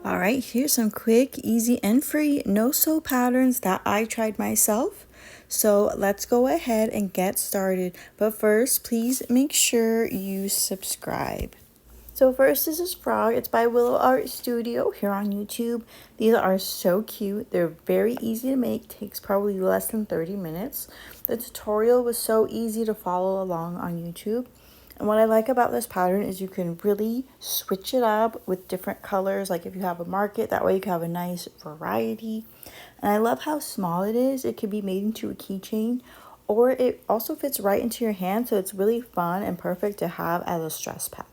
Alright, here's some quick, easy, and free no-sew patterns that I tried myself. So let's go ahead and get started. But first, please make sure you subscribe. So first is this frog. It's by Willow Art Studio here on YouTube. These are so cute. They're very easy to make. Takes probably less than 30 minutes. The tutorial was so easy to follow along on YouTube. And what I like about this pattern is you can really switch it up with different colors. Like if you have a market, that way you can have a nice variety. And I love how small it is. It can be made into a keychain, or it also fits right into your hand. So it's really fun and perfect to have as a stress pack.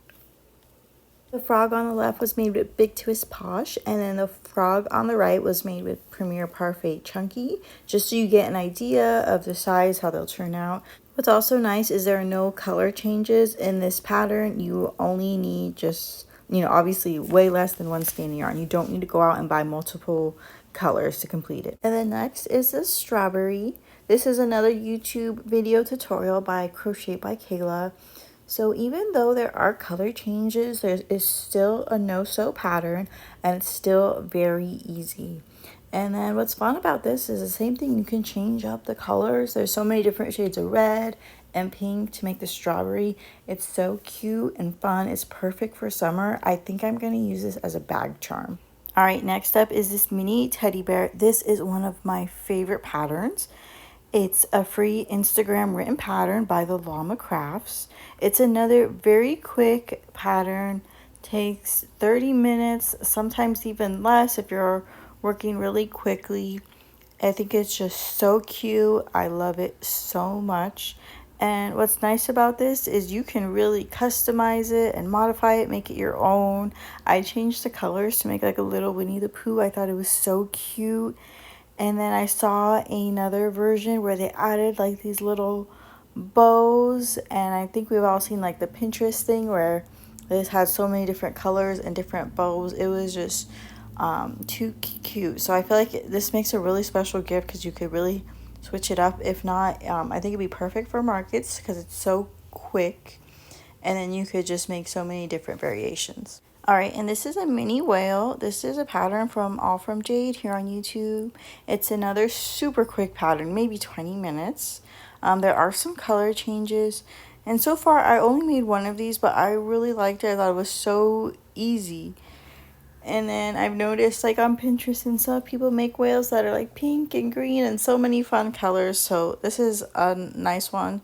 The frog on the left was made with Big Twist Posh, and then the frog on the right was made with Premier Parfait Chunky, just so you get an idea of the size, how they'll turn out. What's also nice is there are no color changes in this pattern. You only need just, obviously way less than one skein of yarn. You don't need to go out and buy multiple colors to complete it. And then next is the strawberry. This is another YouTube video tutorial by Crochet by Kayla. So even though there are color changes, there is still a no-sew pattern, and it's still very easy. And then what's fun about this is the same thing. You can change up the colors. There's so many different shades of red and pink to make the strawberry. It's so cute and fun. It's perfect for summer. I think I'm going to use this as a bag charm. All right, next up is this mini teddy bear. This is one of my favorite patterns. It's a free Instagram written pattern by the Llama Crafts. It's another very quick pattern. Takes 30 minutes, sometimes even less if you're working really quickly. I think it's just so cute. I love it so much. And what's nice about this is you can really customize it and modify it, make it your own. I changed the colors to make like a little Winnie the Pooh. I thought it was so cute. And then I saw another version where they added like these little bows, and I think we've all seen like the Pinterest thing where this had so many different colors and different bows. It was just too cute. So I feel like this makes a really special gift because you could really switch it up. If not, I think it'd be perfect for markets because it's so quick, and then you could just make so many different variations. Alright, and this is a mini whale. This is a pattern from All From Jade here on YouTube. It's another super quick pattern, maybe 20 minutes. There are some color changes. And so far, I only made one of these, but I really liked it. I thought it was so easy. And then I've noticed like on Pinterest and stuff, people make whales that are like pink and green and so many fun colors. So this is a nice one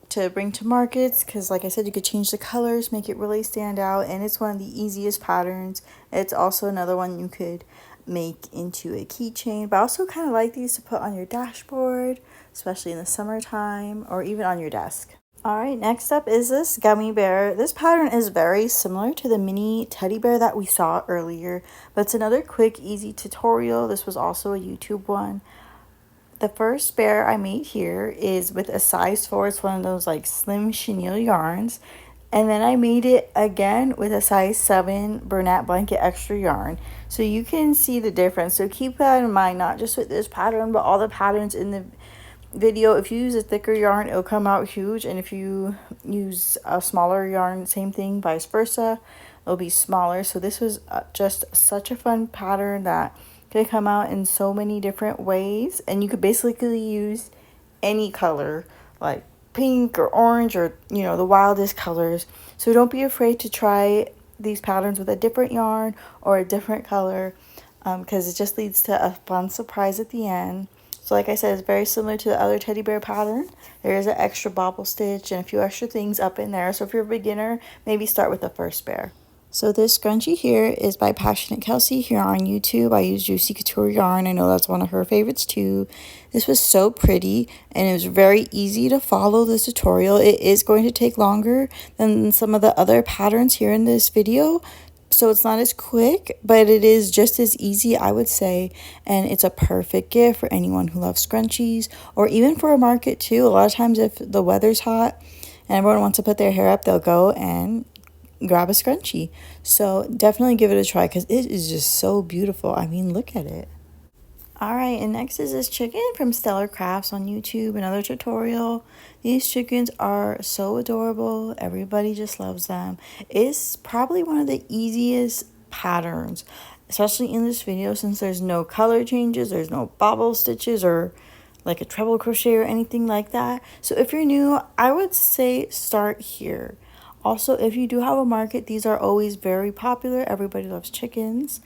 to bring to markets because like I said, you could change the colors, make it really stand out, and it's one of the easiest patterns. It's also another one you could make into a keychain, but I also kind of like these to put on your dashboard, especially in the summertime, or even on your desk. Alright, next up is this gummy bear. This pattern is very similar to the mini teddy bear that we saw earlier, but it's another quick, easy tutorial. This was also a YouTube one. The first bear I made here is with a size 4. It's one of those like slim chenille yarns. And then I made it again with a size 7 Bernat Blanket extra yarn. So you can see the difference. So keep that in mind, not just with this pattern, but all the patterns in the video. If you use a thicker yarn, it'll come out huge. And if you use a smaller yarn, same thing, vice versa, it'll be smaller. So this was just such a fun pattern that could come out in so many different ways, and you could basically use any color like pink or orange or the wildest colors. So don't be afraid to try these patterns with a different yarn or a different color, because it just leads to a fun surprise at the end. So like I said, it's very similar to the other teddy bear pattern. There is an extra bobble stitch and a few extra things up in there. So if you're a beginner, maybe start with the first bear. So this scrunchie here is by Passionate Kelsey here on YouTube. I use Juicy Couture yarn. I know that's one of her favorites too. This was so pretty, and it was very easy to follow this tutorial. It is going to take longer than some of the other patterns here in this video, so it's not as quick, but it is just as easy, I would say, and it's a perfect gift for anyone who loves scrunchies, or even for a market too. A lot of times if the weather's hot and everyone wants to put their hair up, they'll go and grab a scrunchie. So definitely give it a try because it is just so beautiful. I mean, look at it. Alright, and next is this chicken from Stellar Crafts on YouTube, another tutorial. These chickens are so adorable. Everybody just loves them. It's probably one of the easiest patterns. especially in this video, since there's no color changes, there's no bobble stitches or like a treble crochet or anything like that. So if you're new, I would say start here. Also, if you do have a market, these are always very popular. Everybody loves chickens.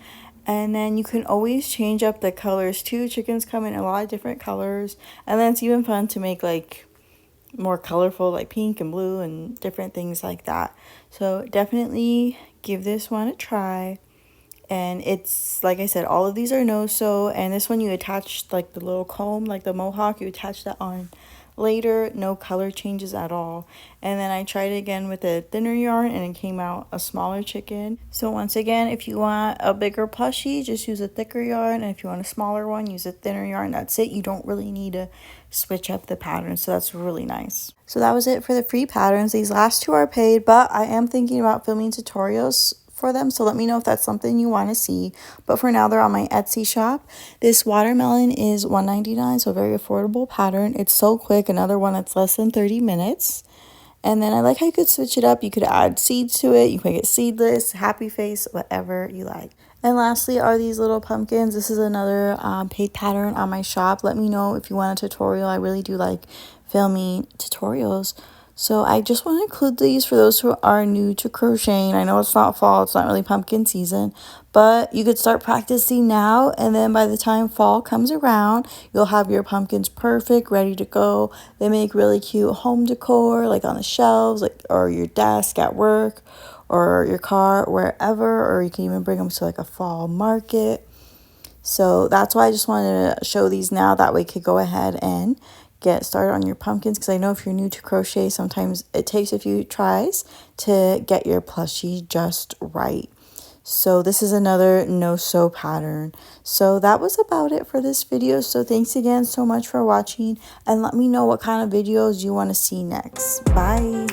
And then you can always change up the colors too. Chickens come in a lot of different colors. And then it's even fun to make like more colorful, like pink and blue and different things like that. So definitely give this one a try. And it's like I said, all of these are no sew, and this one you attach like the little comb, like the mohawk, you attach that on later. No color changes at all. And then I tried it again with a thinner yarn and it came out a smaller chicken. So once again, if you want a bigger plushie, just use a thicker yarn, and if you want a smaller one, use a thinner yarn. That's it. You don't really need to switch up the pattern, so that's really nice. So that was it for the free patterns. These last two are paid, but I am thinking about filming tutorials for them, so let me know if that's something you want to see. But for now, they're on my Etsy shop. This watermelon is $1.99, so very affordable pattern. It's so quick. Another one that's less than 30 minutes. And then I like how you could switch it up. You could add seeds to it. You can make it seedless, happy face, whatever you like. And lastly are these little pumpkins. This is another paid pattern on my shop. Let me know if you want a tutorial. I really do like filming tutorials. So I just want to include these for those who are new to crocheting. I know it's not fall, it's not really pumpkin season, but you could start practicing now, and then by the time fall comes around, you'll have your pumpkins perfect, ready to go. They make really cute home decor, like on the shelves, like or your desk at work, or your car, wherever, or you can even bring them to like a fall market. So that's why I just wanted to show these now. That way you could go ahead and get started on your pumpkins, because I know if you're new to crochet, sometimes it takes a few tries to get your plushie just right. So this is another no sew pattern. So that was about it for this video. So thanks again so much for watching, and let me know what kind of videos you want to see next. Bye.